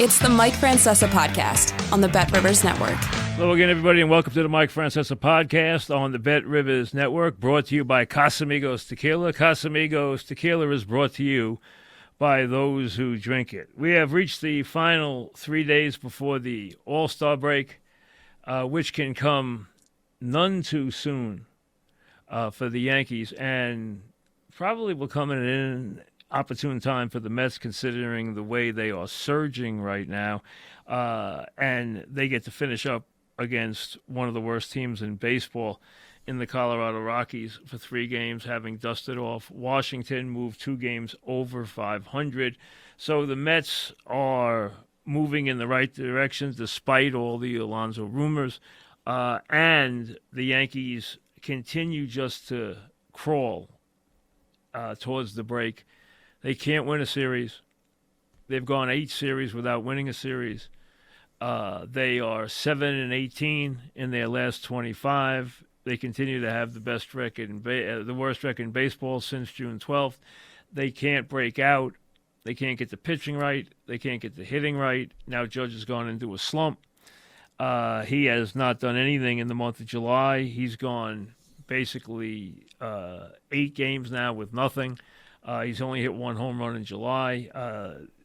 It's the Mike Francesa Podcast on the Bet Rivers Network. Hello again, everybody, and welcome to the Mike Francesa Podcast on the Bet Rivers Network, brought to you by Casamigos Tequila. Casamigos Tequila is brought to you by those who drink it. We have reached the final 3 days before the All-Star break, which can come none too soon for the Yankees, and probably will come in an opportune time for the Mets, considering the way they are surging right now, and they get to finish up against one of the worst teams in baseball in the Colorado Rockies for 3 games, having dusted off Washington, moved 2 games over 500. So the Mets are moving in the right direction despite all the Alonso rumors, and the Yankees continue just to crawl towards the break. They can't win a series. They've gone 8 series without winning a series. They are 7-18 in their last 25. They continue to have the best record, the worst record in baseball since June 12th. They can't break out. They can't get the pitching right. They can't get the hitting right. Now Judge has gone into a slump. He has not done anything in the month of July. He's gone basically 8 games now with nothing. He's only hit 1 home run in July.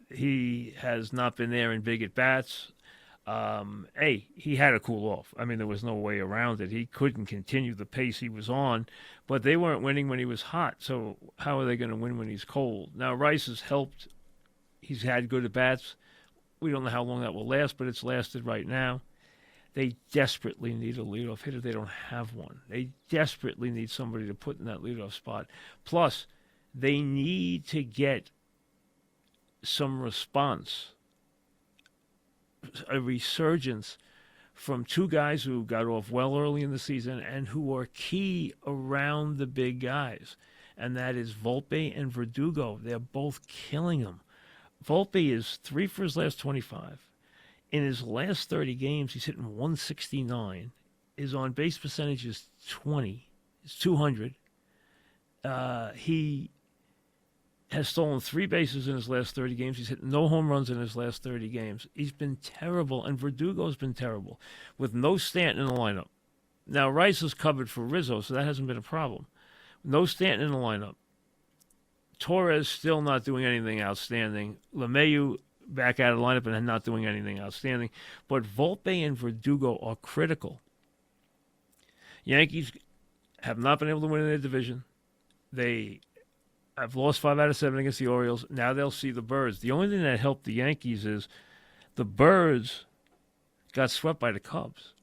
He has not been there in big at-bats. He had to cool off. I mean, there was no way around it. He couldn't continue the pace he was on, but they weren't winning when he was hot, so how are they going to win when he's cold? Now, Rice has helped. He's had good at-bats. We don't know how long that will last, but it's lasted right now. They desperately need a leadoff hitter. They don't have one. They desperately need somebody to put in that leadoff spot. Plus, they need to get some response, a resurgence from 2 guys who got off well early in the season and who are key around the big guys, and that is Volpe and Verdugo. They're both killing them. Volpe is 3 for his last 25. In his last 30 games, he's hitting 169. His on-base percentage is 20. It's 200. He has stolen 3 bases in his last 30 games. He's hit no home runs in his last 30 games. He's been terrible, and Verdugo's been terrible, with no Stanton in the lineup. Now, Rice is covered for Rizzo, so that hasn't been a problem. No Stanton in the lineup. Torres still not doing anything outstanding. LeMahieu back out of the lineup and not doing anything outstanding. But Volpe and Verdugo are critical. Yankees have not been able to win in their division. They have lost 5 out of 7 against the Orioles. Now they'll see the Birds. The only thing that helped the Yankees is the Birds got swept by the Cubs.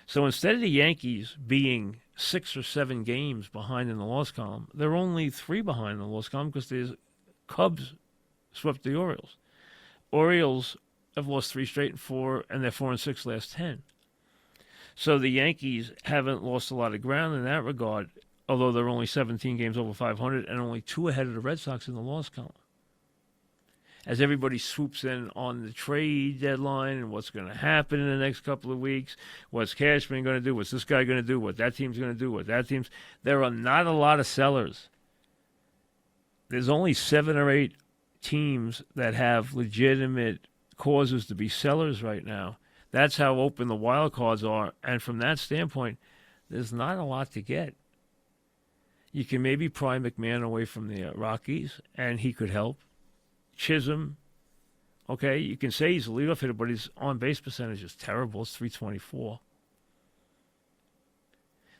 So instead of the Yankees being 6 or 7 games behind in the loss column, they're only 3 behind in the loss column because the Cubs swept the Orioles. Orioles have lost 3 straight and 4, and they're 4-6 last 10. So the Yankees haven't lost a lot of ground in that regard, although they're only 17 games over 500 and only 2 ahead of the Red Sox in the loss column. As everybody swoops in on the trade deadline and what's going to happen in the next couple of weeks, what's Cashman going to do, what's this guy going to do, what that team's going to do, what that team's... There are not a lot of sellers. There's only 7 or 8 teams that have legitimate causes to be sellers right now. That's how open the wild cards are. And from that standpoint, there's not a lot to get. You can maybe pry McMahon away from the Rockies, and he could help. Chisholm, okay, you can say he's a leadoff hitter, but his on-base percentage is terrible. It's .324.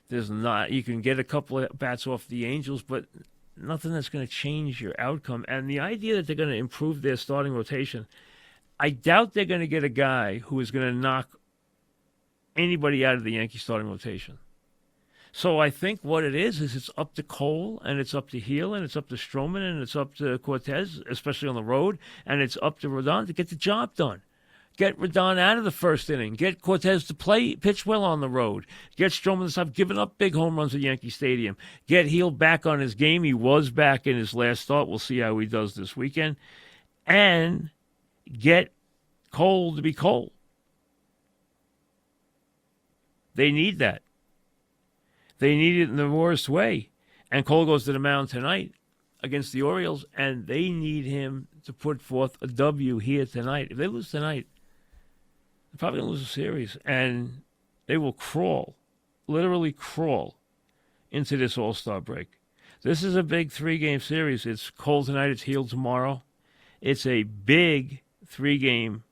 There's not. You can get a couple of bats off the Angels, but nothing that's going to change your outcome. And the idea that they're going to improve their starting rotation, I doubt they're going to get a guy who is going to knock anybody out of the Yankee starting rotation. So I think what it is it's up to Cole, and it's up to Heel, and it's up to Stroman, and it's up to Cortez, especially on the road, and it's up to Rodon to get the job done. Get Rodon out of the first inning. Get Cortez to pitch well on the road. Get Stroman to stop giving up big home runs at Yankee Stadium. Get Heel back on his game. He was back in his last start. We'll see how he does this weekend. And get Cole to be Cole. They need that. They need it in the worst way. And Cole goes to the mound tonight against the Orioles, and they need him to put forth a W here tonight. If they lose tonight, they're probably going to lose the series, and they will crawl, literally crawl, into this All-Star break. This is a big 3-game series. It's cold tonight. It's healed tomorrow. It's a big three-game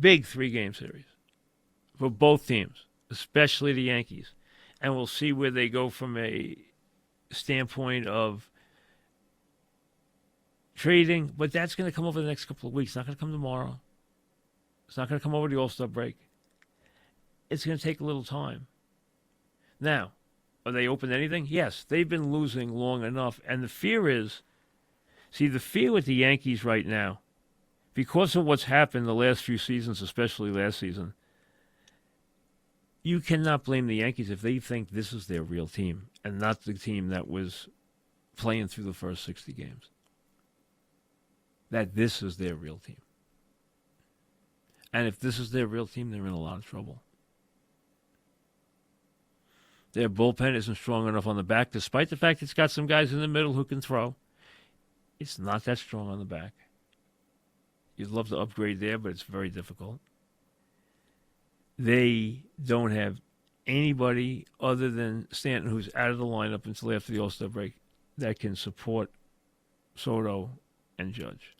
series for both teams, especially the Yankees. And we'll see where they go from a standpoint of trading, but that's going to come over the next couple of weeks. It's not going to come tomorrow. It's not going to come over the All-Star break. It's going to take a little time. Now, are they open to anything? Yes, they've been losing long enough. And the fear is, the fear with the Yankees right now, because of what's happened the last few seasons, especially last season, you cannot blame the Yankees if they think this is their real team and not the team that was playing through the first 60 games. That this is their real team. And if this is their real team, they're in a lot of trouble. Their bullpen isn't strong enough on the back, despite the fact it's got some guys in the middle who can throw. It's not that strong on the back. You'd love to upgrade there, but it's very difficult. They don't have anybody other than Stanton, who's out of the lineup until after the All-Star break, that can support Soto and Judge.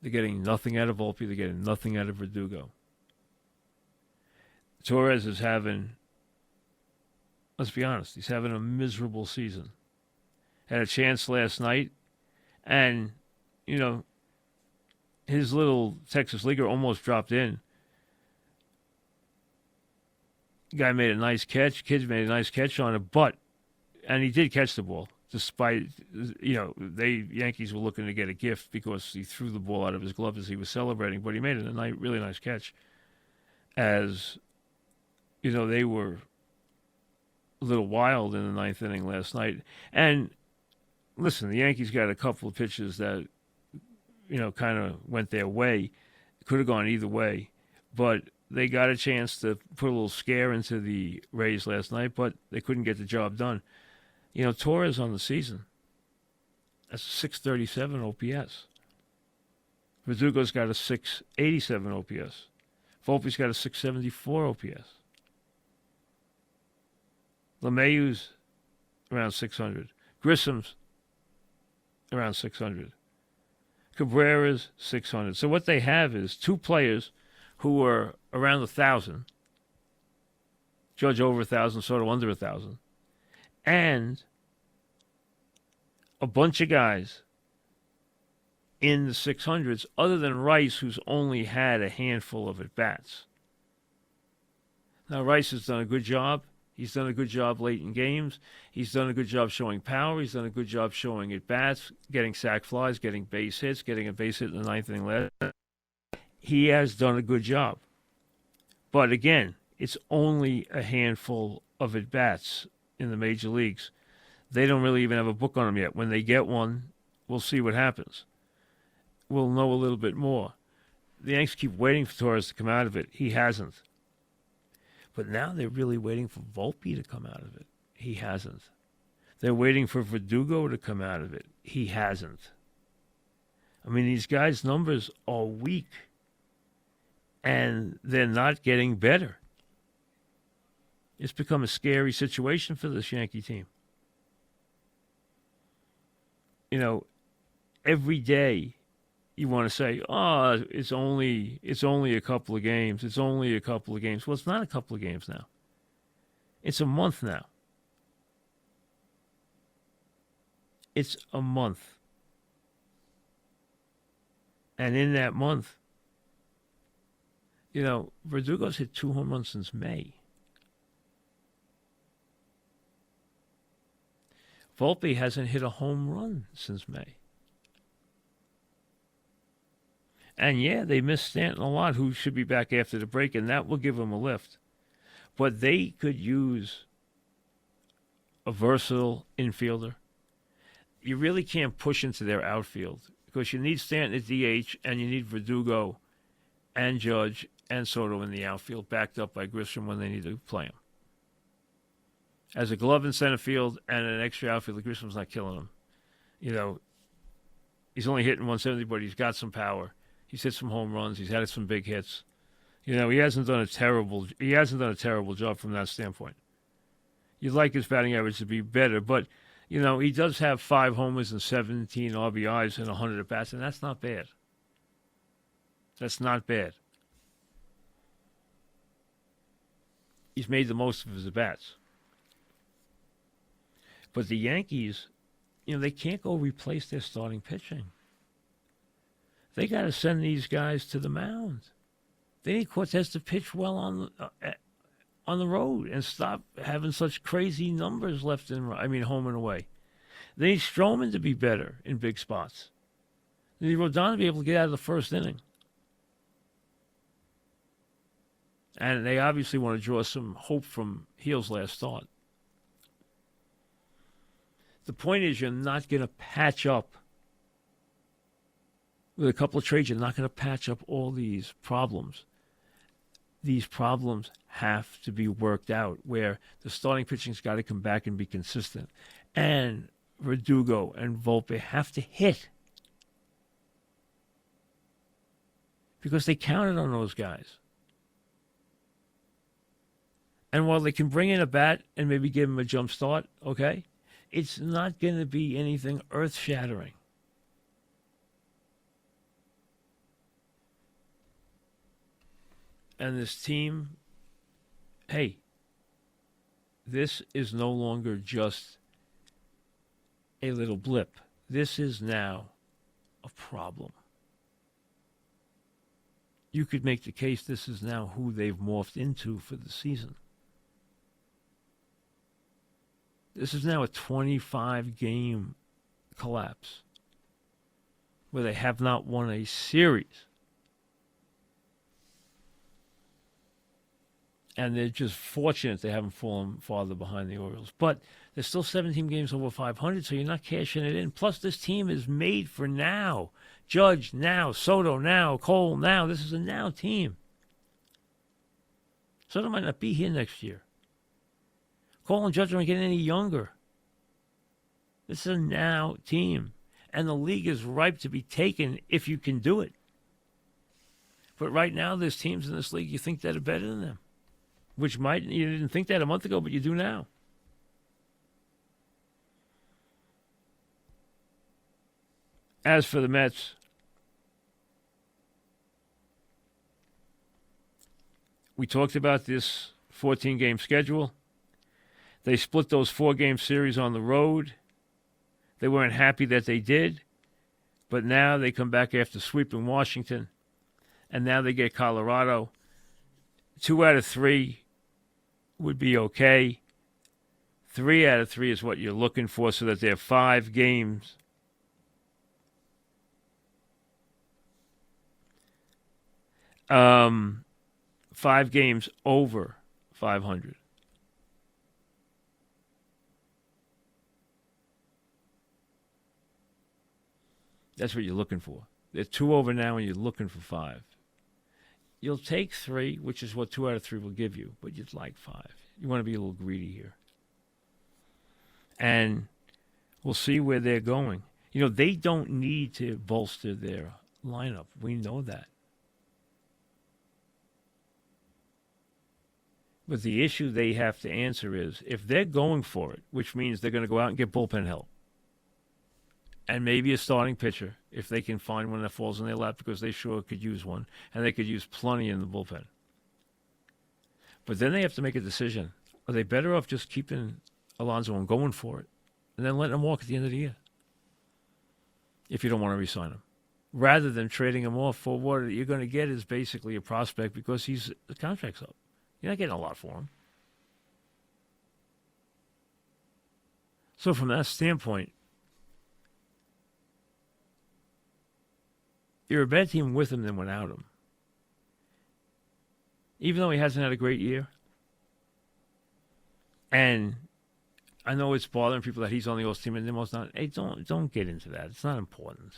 They're getting nothing out of Volpe. They're getting nothing out of Verdugo. Torres is having, let's be honest, he's having a miserable season. Had a chance last night, and, his little Texas leaguer almost dropped in. Guy made a nice catch. Kids made a nice catch on it, and he did catch the ball, despite, Yankees were looking to get a gift because he threw the ball out of his glove as he was celebrating, but he made it a really nice catch. As, they were a little wild in the ninth inning last night. And listen, the Yankees got a couple of pitches that, kind of went their way. Could have gone either way. But they got a chance to put a little scare into the Rays last night, but they couldn't get the job done. Torres on the season, that's a 637 OPS. Verdugo's got a 687 OPS. Volpe's got a 674 OPS. LeMahieu's around 600. Grissom's around 600. Cabrera's 600. So what they have is two players who are around 1,000. Judge over 1,000, Soto under 1,000. And a bunch of guys in the 600s, other than Rice, who's only had a handful of at-bats. Now, Rice has done a good job. He's done a good job late in games. He's done a good job showing power. He's done a good job showing at-bats, getting sac flies, getting base hits, getting a base hit in the ninth inning last. He has done a good job. But again, it's only a handful of at-bats in the major leagues. They don't really even have a book on him yet. When they get one, we'll see what happens. We'll know a little bit more. The Yanks keep waiting for Torres to come out of it. He hasn't. But now they're really waiting for Volpe to come out of it. He hasn't. They're waiting for Verdugo to come out of it. He hasn't. I mean, these guys' numbers are weak, and they're not getting better. It's become a scary situation for this Yankee team. Every day you want to say, oh, it's only a couple of games. It's only a couple of games. Well, it's not a couple of games now. It's a month now. It's a month. And in that month, Verdugo's hit 2 home runs since May. Volpe hasn't hit a home run since May. And yeah, they miss Stanton a lot, who should be back after the break, and that will give them a lift. But they could use a versatile infielder. You really can't push into their outfield because you need Stanton at DH and you need Verdugo and Judge and Soto in the outfield, backed up by Grissom when they need to play him. As a glove in center field and an extra outfielder, Grissom's not killing him. He's only hitting 170, but he's got some power. He's hit some home runs. He's had some big hits. He hasn't done a terrible job from that standpoint. You'd like his batting average to be better, but he does have 5 homers and 17 RBIs and 100 at bats, and that's not bad. That's not bad. He's made the most of his at bats. But the Yankees, they can't go replace their starting pitching. They got to send these guys to the mound. They need Cortez to pitch well on the road and stop having such crazy numbers home and away. They need Stroman to be better in big spots. They need Rodon to be able to get out of the first inning. And they obviously want to draw some hope from Heal's last start. The point is, you're not going to patch up. With a couple of trades, you're not going to patch up all these problems. These problems have to be worked out, where the starting pitching's got to come back and be consistent. And Verdugo and Volpe have to hit. Because they counted on those guys. And while they can bring in a bat and maybe give him a jump start, okay, it's not going to be anything earth-shattering. And this team, hey, this is no longer just a little blip. This is now a problem. You could make the case this is now who they've morphed into for the season. This is now a 25-game collapse where they have not won a series. And they're just fortunate they haven't fallen farther behind the Orioles. But there's still 17 games over 500, so you're not cashing it in. Plus, this team is made for now. Judge now, Soto now, Cole now. This is a now team. Soto might not be here next year. Cole and Judge aren't getting any younger. This is a now team. And the league is ripe to be taken if you can do it. But right now, there's teams in this league you think that are better than them. You didn't think that a month ago, but you do now. As for the Mets, we talked about this 14-game schedule. They split those 4-game series on the road. They weren't happy that they did, but now they come back after sweeping Washington, and now they get Colorado. 2 out of 3 would be okay. 3 out of 3 is what you're looking for, so that they're 5 games. Five games over 500. That's what you're looking for. They're 2 over now, and you're looking for 5. You'll take 3, which is what 2 out of 3 will give you, but you'd like 5. You want to be a little greedy here. And we'll see where they're going. They don't need to bolster their lineup. We know that. But the issue they have to answer is, if they're going for it, which means they're going to go out and get bullpen help, and maybe a starting pitcher, if they can find one that falls in their lap, because they sure could use one, and they could use plenty in the bullpen. But then they have to make a decision. Are they better off just keeping Alonso and going for it, and then letting him walk at the end of the year, if you don't want to re-sign him, rather than trading him off for what you're going to get is basically a prospect because the contract's up. You're not getting a lot for him. So from that standpoint, you're a better team with him than without him. Even though he hasn't had a great year. And I know it's bothering people that he's on the All-Star team and Nimmo's not. Hey, don't get into that. It's not important.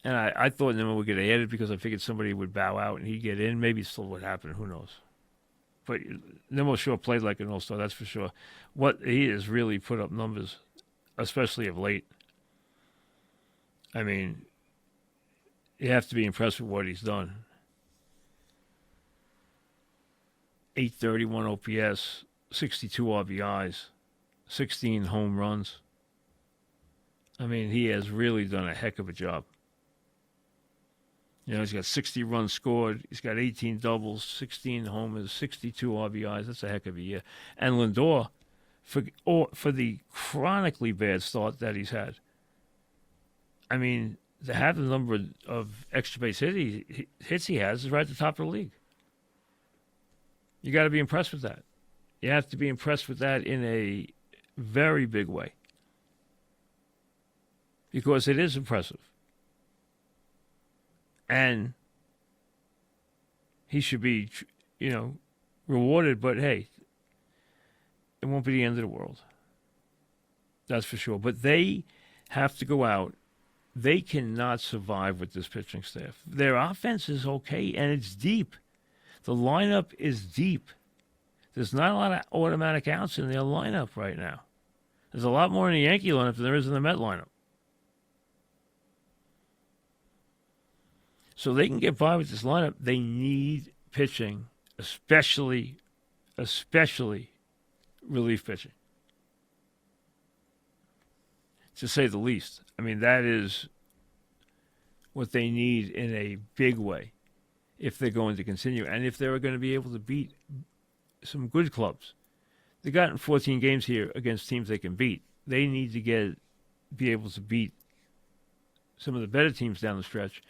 And I thought Nimmo would get added because I figured somebody would bow out and he'd get in. Maybe it still would happen. Who knows? But Nimmo sure played like an All-Star, that's for sure. What he has really put up numbers especially of late. I mean, you have to be impressed with what he's done. 831 OPS, 62 RBIs, 16 home runs. I mean, he has really done a heck of a job. You know, he's got 60 runs scored. He's got 18 doubles, 16 homers, 62 RBIs. That's a heck of a year. And Lindor, for the chronically bad start that he's had, I mean, to have the number of extra base hits he has is right at the top of the league. You got to be impressed with that. You have to be impressed with that in a very big way, because it is impressive. And he should be, rewarded, but hey, it won't be the end of the world. That's for sure. But they have to go out. They cannot survive with this pitching staff. Their offense is okay, and it's deep. The lineup is deep. There's not a lot of automatic outs in their lineup right now. There's a lot more in the Yankee lineup than there is in the Met lineup. So they can get by with this lineup. They need pitching, especially relief pitching, to say the least. I mean, that is what they need in a big way if they're going to continue, and if they're going to be able to beat some good clubs. They've gotten 14 games here against teams they can beat. They need to be able to beat some of the better teams down the stretch.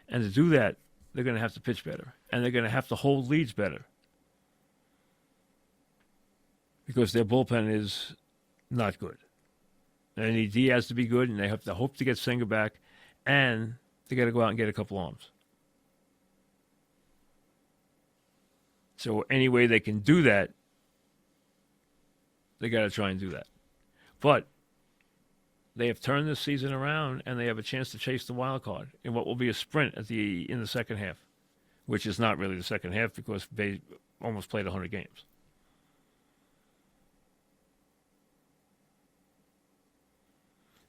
And to do that, they're going to have to pitch better. And they're going to have to hold leads better, because their bullpen is not good. They need Diaz to be good, and they have to hope to get Singer back. And they got to go out and get a couple arms. So any way they can do that, they got to try and do that. But they have turned this season around, and they have a chance to chase the wild card in what will be a sprint in the second half, which is not really the second half because they almost played 100 games.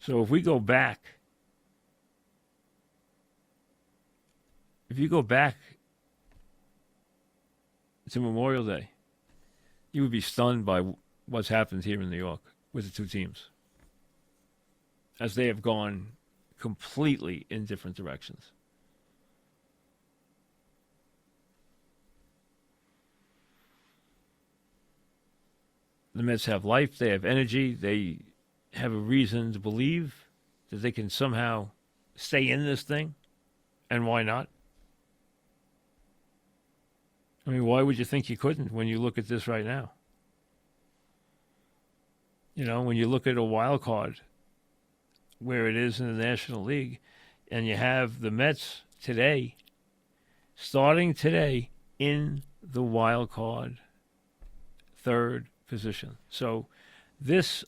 So if you go back to Memorial Day, you would be stunned by what's happened here in New York with the two teams, as they have gone completely in different directions. The Mets have life, they have energy, they have a reason to believe that they can somehow stay in this thing, and why not? I mean, why would you think you couldn't when you look at this right now? You know, when you look at a wild card, where it is in the National League, and you have the Mets starting today in the wild card third position. So this,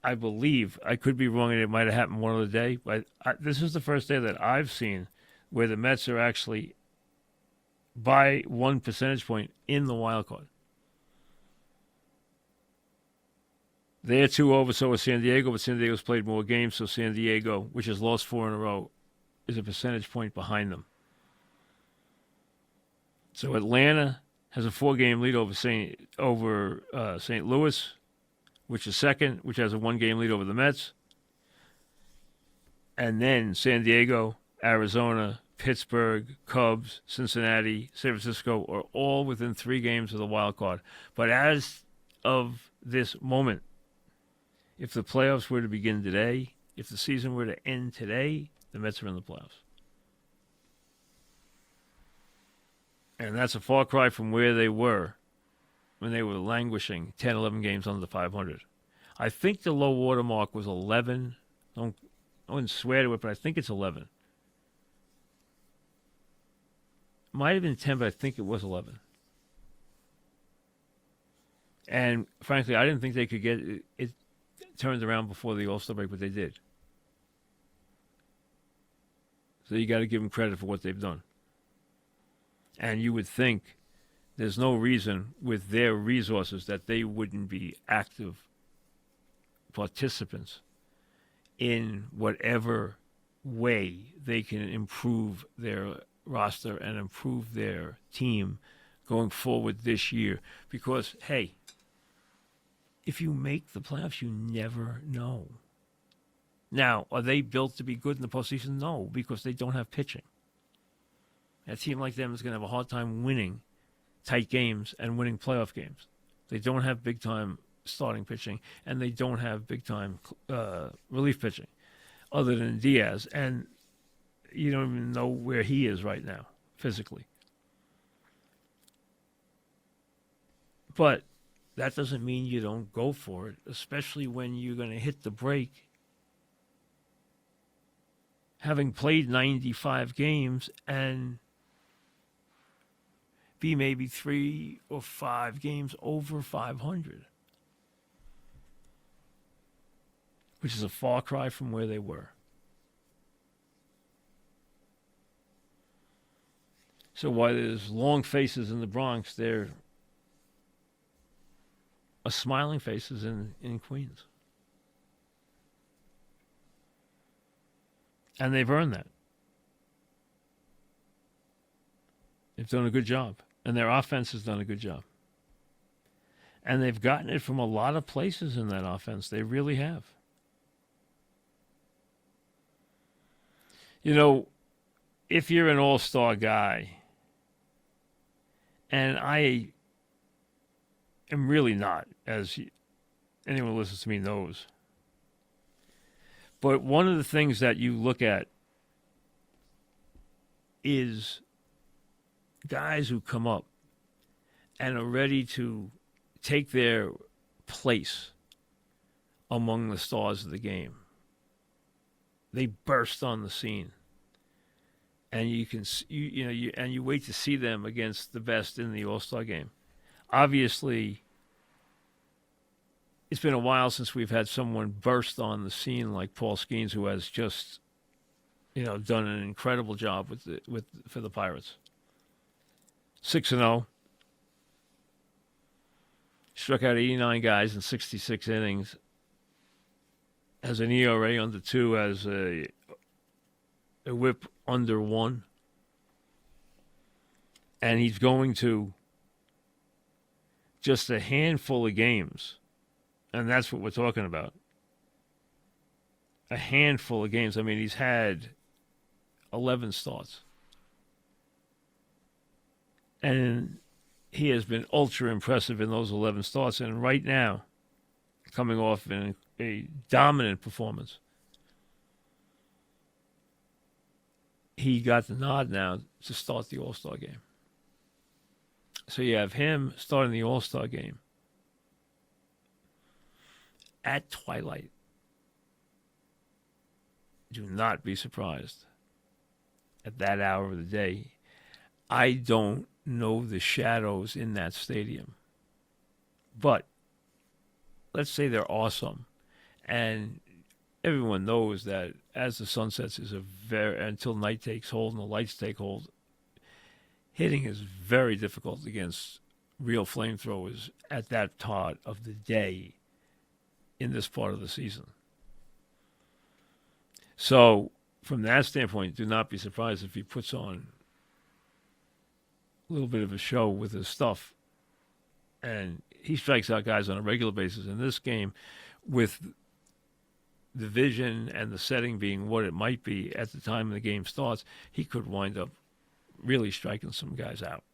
I believe, I could be wrong, and it might have happened one other day, but this is the first day that I've seen where the Mets are actually by 1 percentage point in the wild card. They're 2 over, so is San Diego, but San Diego's played more games, so San Diego, which has lost 4 in a row, is a percentage point behind them. So Atlanta has a 4-game lead over St. Louis, which is second, which has a 1-game lead over the Mets. And then San Diego, Arizona, Pittsburgh, Cubs, Cincinnati, San Francisco are all within 3 games of the wild card. But as of this moment, if the playoffs were to begin today, if the season were to end today, the Mets are in the playoffs. And that's a far cry from where they were when they were languishing 10, 11 games under 500. I think the low water mark was 11. I wouldn't swear to it, but I think it's 11. Might have been 10, but I think it was 11. And frankly, I didn't think they could get it turned around before the All-Star break, but they did. So you got to give them credit for what they've done. And you would think there's no reason with their resources that they wouldn't be active participants in whatever way they can improve their roster and improve their team going forward this year. Because, hey, if you make the playoffs, you never know. Now, are they built to be good in the postseason? No, because they don't have pitching. A team like them is going to have a hard time winning tight games and winning playoff games. They don't have big-time starting pitching, and they don't have big-time relief pitching other than Diaz. And you don't even know where he is right now, physically. But that doesn't mean you don't go for it, especially when you're going to hit the break. Having played 95 games and be maybe 3 or 5 games over 500, which is a far cry from where they were. So while there's long faces in the Bronx, there are smiling faces in Queens. And they've earned that. They've done a good job. And their offense has done a good job. And they've gotten it from a lot of places in that offense. They really have. You know, if you're an all-star guy, and I am really not, as anyone who listens to me knows, but one of the things that you look at is guys who come up and are ready to take their place among the stars of the game. They burst on the scene, and you wait to see them against the best in the All-Star game. Obviously, it's been a while since we've had someone burst on the scene like Paul Skenes, who has just, done an incredible job for the Pirates. 6-0. Struck out 89 guys in 66 innings. Has an ERA under 2, has a whip under 1. And he's going to just a handful of games. And that's what we're talking about. A handful of games. I mean, he's had 11 starts. And he has been ultra impressive in those 11 starts. And right now, coming off a dominant performance, he got the nod now to start the All-Star game. So you have him starting the All-Star game at twilight. Do not be surprised at that hour of the day. I don't know the shadows in that stadium. But let's say they're awesome. And everyone knows that as the sun sets until night takes hold and the lights take hold, hitting is very difficult against real flamethrowers at that part of the day in this part of the season. So from that standpoint, do not be surprised if he puts on a little bit of a show with his stuff. And he strikes out guys on a regular basis. In this game, with the vision and the setting being what it might be at the time the game starts, he could wind up really striking some guys out.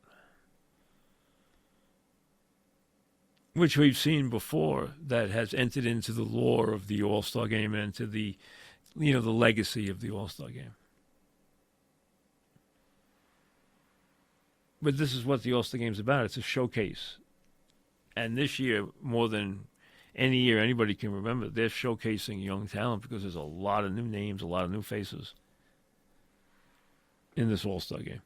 Which we've seen before, that has entered into the lore of the All-Star game and into the legacy of the All-Star game. But this is what the All-Star game is about. It's a showcase. And this year, more than any year anybody can remember, they're showcasing young talent because there's a lot of new names, a lot of new faces in this All-Star game.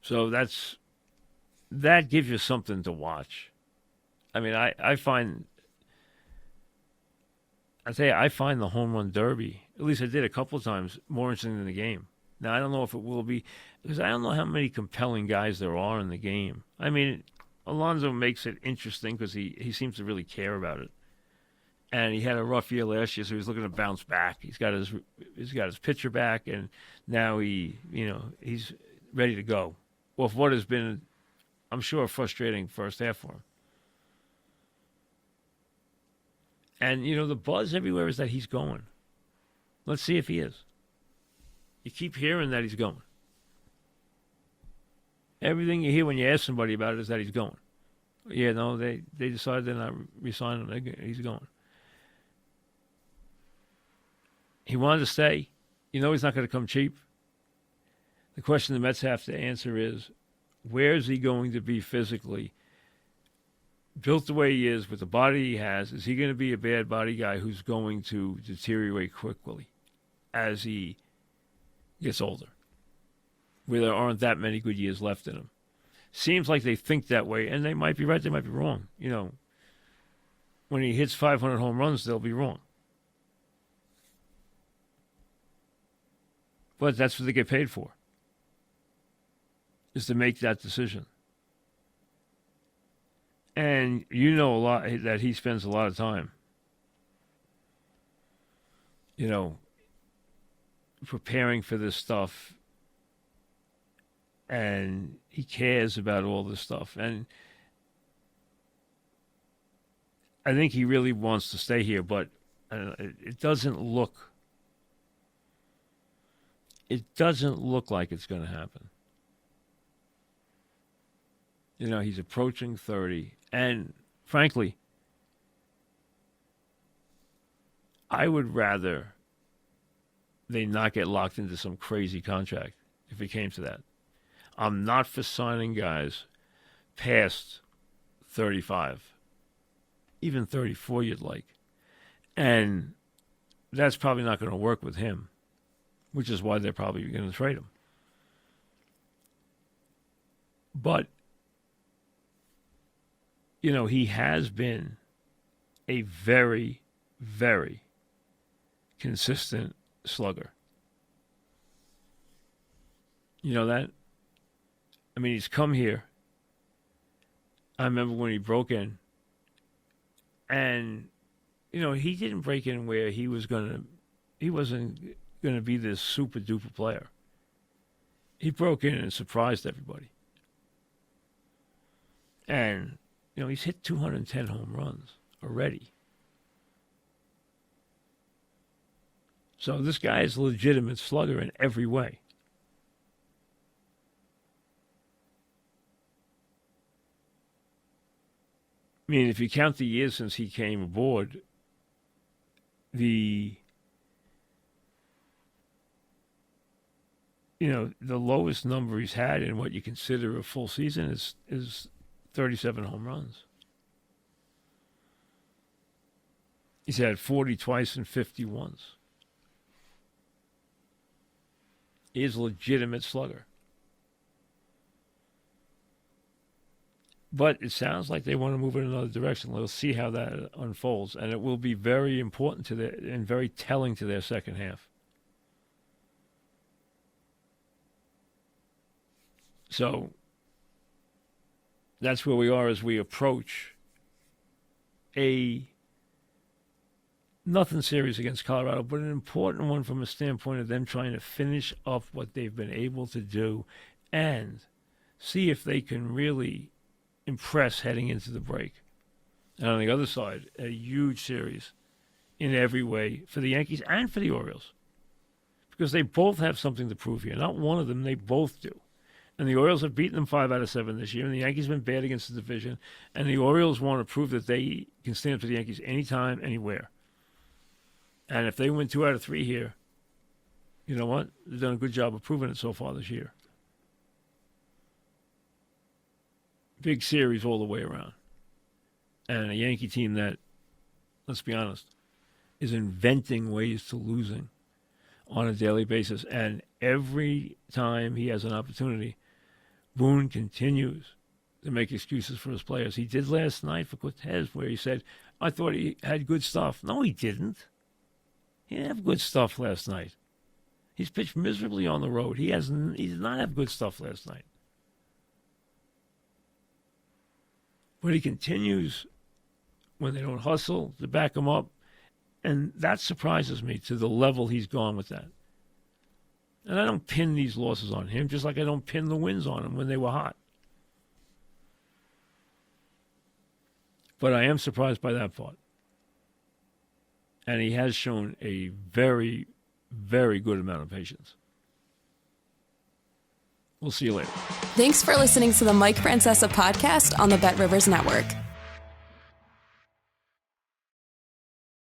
So that gives you something to watch. I mean, I find the home run derby, at least I did a couple of times, more interesting than the game. Now, I don't know if it will be, because I don't know how many compelling guys there are in the game. I mean, Alonso makes it interesting because he seems to really care about it. And he had a rough year last year, so he's looking to bounce back. He's got his pitcher back, and now he's ready to go. Well, for what has been, I'm sure, a frustrating first half for him. And the buzz everywhere is that he's going. Let's see if he is. You keep hearing that he's going. Everything you hear when you ask somebody about it is that he's going. Yeah, no, they decided they're not re-signing him. He's going. He wanted to stay. He's not going to come cheap. The question the Mets have to answer is, where is he going to be physically? Built the way he is, with the body he has, is he going to be a bad body guy who's going to deteriorate quickly as he gets older, where there aren't that many good years left in him? Seems like they think that way, and they might be right, they might be wrong. When he hits 500 home runs, they'll be wrong. But that's what they get paid for, is to make that decision. And a lot that he spends a lot of time, preparing for this stuff. And he cares about all this stuff. And I think he really wants to stay here, but it doesn't look like it's going to happen. He's approaching 30. And frankly, I would rather they not get locked into some crazy contract if it came to that. I'm not for signing guys past 35, even 34 you'd like. And that's probably not going to work with him, which is why they're probably going to trade him. But, he has been a very, very consistent slugger. You know that? I mean, he's come here. I remember when he broke in. And, he didn't break in where he wasn't going to be this super duper player. He broke in and surprised everybody. And, he's hit 210 home runs already. So this guy is a legitimate slugger in every way. I mean, if you count the years since he came aboard, the lowest number he's had in what you consider a full season is 37 home runs. He's had 40 twice and 50 once. He is a legitimate slugger. But it sounds like they want to move in another direction. We'll see how that unfolds. And it will be very important to their, and very telling to their second half. So that's where we are as we approach a nothing serious against Colorado, but an important one from a standpoint of them trying to finish up what they've been able to do and see if they can really impress heading into the break. And on the other side, a huge series in every way for the Yankees and for the Orioles, because they both have something to prove here. Not one of them, they both do. And the Orioles have beaten them 5 out of 7 this year, and the Yankees have been bad against the division, and the Orioles want to prove that they can stand up to the Yankees anytime, anywhere. And if they win 2 out of 3 here, you know what? They've done a good job of proving it so far this year. Big series all the way around. And a Yankee team that, let's be honest, is inventing ways to losing on a daily basis. And every time he has an opportunity, Boone continues to make excuses for his players. He did last night for Cortez, where he said, I thought he had good stuff. No, he didn't. He didn't have good stuff last night. He's pitched miserably on the road. He did not have good stuff last night. But he continues, when they don't hustle, to back him up. And that surprises me to the level he's gone with that. And I don't pin these losses on him, just like I don't pin the wins on him when they were hot. But I am surprised by that part. And he has shown a very, very good amount of patience. We'll see you later. Thanks for listening to the Mike Francesa podcast on the Bet Rivers Network.